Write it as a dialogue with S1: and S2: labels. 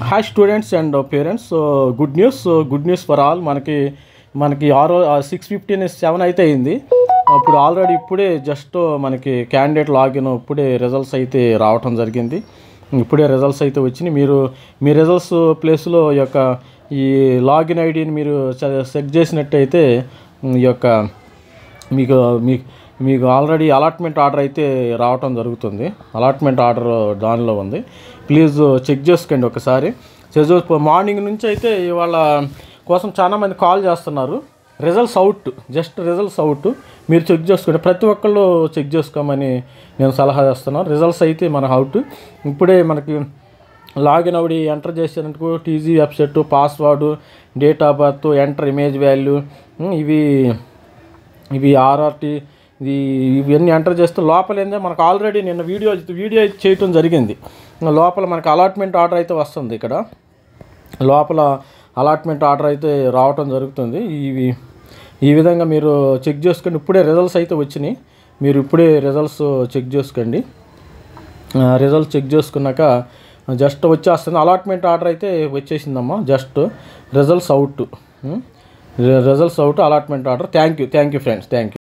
S1: Hi students and parents. Good news for all. మనకి 6:57 అయితే అయింది. అప్పుడు ఆల్రెడీ ఇప్పుడే జస్ట్ మనకి క్యాండిడేట్ లాగిన్ ఇప్పుడే రిజల్ట్స్ అయితే రావటం జరిగింది. ఇప్పుడే రిజల్ట్స్ అయితే వచ్చినాయి. మీ రిజల్ట్స్ ప్లేస్లో ఈ లాగిన్ ఐడిని మీరు సెట్ చేసినట్టయితే ఈ యొక్క మీకు ఆల్రెడీ అలాట్మెంట్ ఆర్డర్ అయితే రావటం జరుగుతుంది. అలాట్మెంట్ ఆర్డర్ దానిలో ఉంది. ప్లీజ్ చెక్ చేసుకోండి ఒకసారి. మార్నింగ్ నుంచి అయితే ఇవాళ కోసం చాలామంది కాల్ చేస్తున్నారు. రిజల్ట్స్ అవుట్ మీరు చెక్ చేసుకోండి. ప్రతి ఒక్కళ్ళు చెక్ చేసుకోమని నేను సలహా చేస్తున్నాను. రిజల్ట్స్ అయితే మన అవుట్. ఇప్పుడే మనకి లాగిన్ అవడి ఎంటర్ చేసేందుకు TG website, password, date of birth, enter image value, ఇవి ఆర్ఆర్టీ, ఇవన్నీ ఎంటర్ చేస్తే లోపల ఏంటంటే మనకు ఆల్రెడీ నిన్న వీడియో చేయటం జరిగింది. లోపల మనకు అలాట్మెంట్ ఆర్డర్ అయితే వస్తుంది. ఇక్కడ లోపల అలాట్మెంట్ ఆర్డర్ అయితే రావటం జరుగుతుంది. ఈ విధంగా మీరు చెక్ చేసుకోండి. ఇప్పుడే రిజల్ట్స్ అయితే వచ్చినాయి. మీరు ఇప్పుడే రిజల్ట్స్ చెక్ చేసుకోండి. రిజల్ట్స్ చెక్ చేసుకున్నాక జస్ట్ వచ్చేస్తుంది. అలాట్మెంట్ ఆర్డర్ అయితే వచ్చేసిందమ్మా. Just results out allotment order. Thank you friends. Thank you.